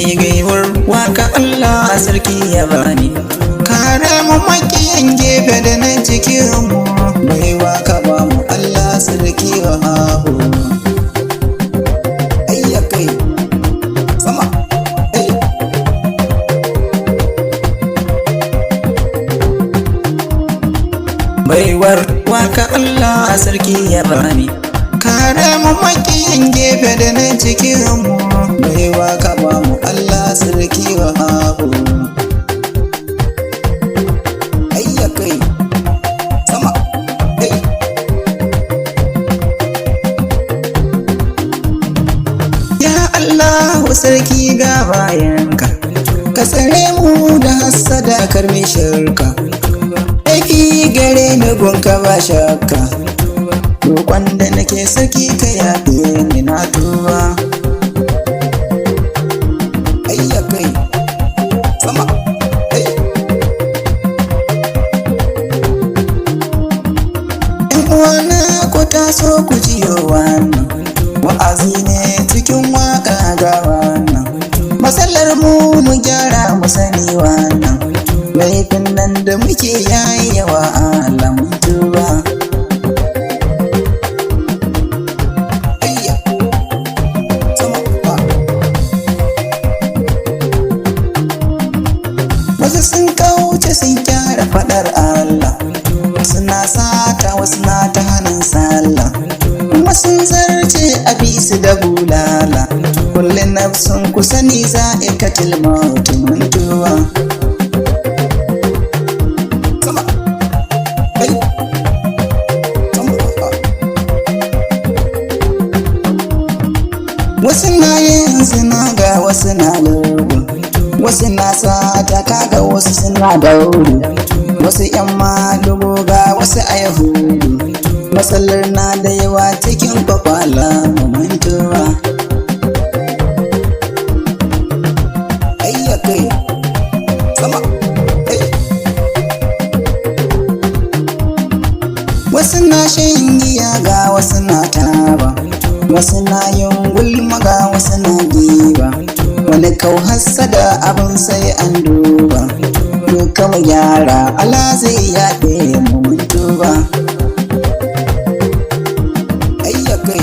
gaiwar waka Allah sarki ya bani. Kare mu makiyan gefe da na cikin mu, bai waka ba mu Allah sarki wa hahu. Ayya kai sama ai baiwar waka Allah sarki ya bani. Kare mu makiyan gefe da na cikin mu, bai waka ba mu Allah sarki wa hahu. Ayya kai sama ai ya Allah sarki ga bayanka, ka tsare mu da hassada karmi shirka. Laifi gare ni gunka ba shakka, roƙon da nake saki ka yafe ni na tuba. Ayya kai sama ai ƴan uwana ku taso ku jiyo wannan wa'azi ne cikin waƙa ga wannan. Matsalar mu gyara mu sani wannan, laifin nan da muke yayi yawa Allah mun tuba. Wasu sun kauce sun gyara faɗar Allah, suna sata wasu na ta hannun sallah, kuma sun zarce a bisu da bulala. Kullum nafsun ku sani za'ikatul maut mun tuba. Wasu na yin zina ga wasu na lugu, wasu na sata kaga wasu suna dauru, wasu yan malugu ga wasu a yahudu. Matsalar na da yawa cikin kwakwala mun tuba. Ayya kai sama ai wasu na shan giya ga wasu na taba, wasu na yin gulma ga wasu na giba. Wani kau hassada abin sai an duba, duka mu gyara Allah zai yafe mu mun tuba. Ayya kai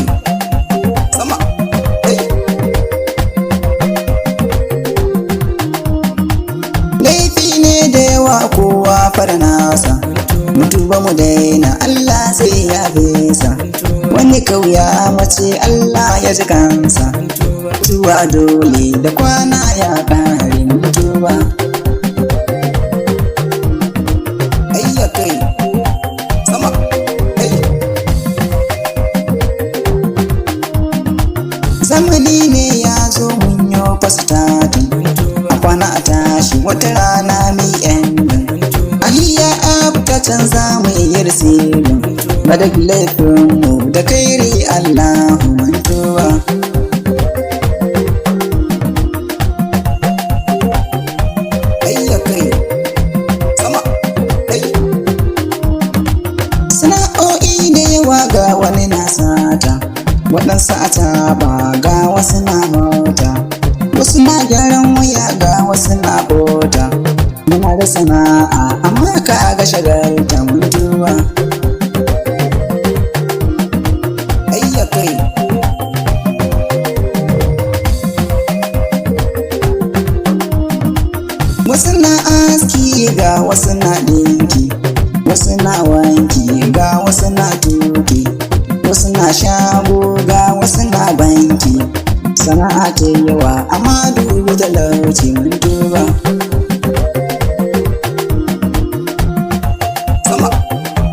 sama ai laifi ne da yawa kowa fara nasa, mu tuba mu daina Allah zai yafe sa. Wani kauya mace Allah ya ji kansa, tuwa dole da kwana ya kare mutuwa. Ayya kai sama ai zamani ne ya zo mun yo fasitatin, a kwana a tashi wata rana mi endin. Ahiya abta canza mu yi rasirin, madak laifinmu da kairi Allahu mun tuba. Ayya kai sama ai sana'o'i da yawa ga wani na sata, waɗansu a taba ga wasu na mota, wasu na gyaran waya ga wasu na bota. Muna da sana'a amma ka ga shagalta mun tuba. Ayya kai wasu na aski ga wasu na ɗinki, wasu na wanki ga wasu na tuki, wasu na shago ga wasu na banki. Sana'a ta yawa amma dubu talauci mun tuba. Sama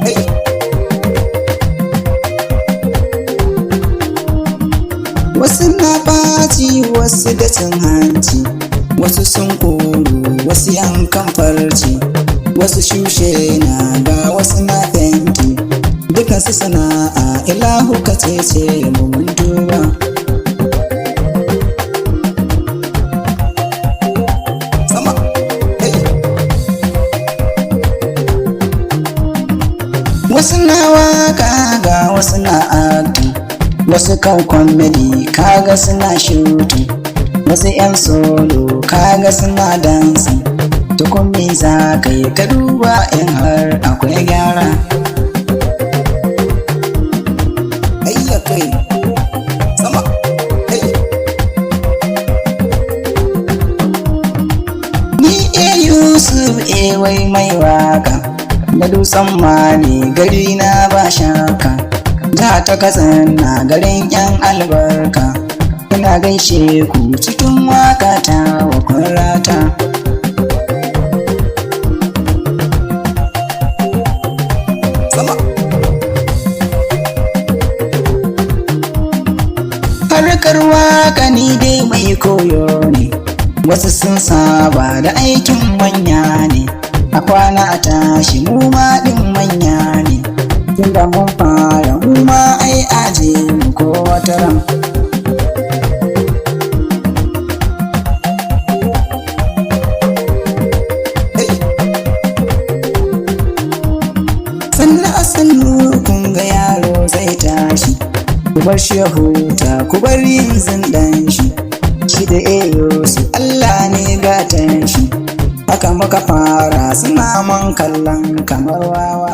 ai wasu na ɓaci wasu da cin hanci, wasu sun koru wasu yankan farci, wasu shushe na ga wasu na fenti. Dukansu sana'a ilahu ka cece mu mun tuba. Sama ai wasu na waka ga wasu na acting, wasu kan comedy kaga suna shooting, wasu 'yan solo kaga suna dansi. Tukumi za ka yi ka duba in har akwai gyara. Ayya kai sama ni Yusuf wai mai waka na dusan mali gari na ba shaka. Da ta Katsina garin 'yan albarka, ina gaishe ku cikin waka ta wa kurata. Harkar waka ni dai mai koyo ne, wasu sun saba da aikin manya ne. A kwana a tashi mu ma ɗin manya ne, tunda mun fara mu ma ai aje mu ko wata ran. Sannan a sannu kun ga yaro zai tashi, ku bar shi ya huta, ku bar yin zindan shi. Shi da su Allah ne gatan shi, haka muka fara suna man kallon kamar wawa.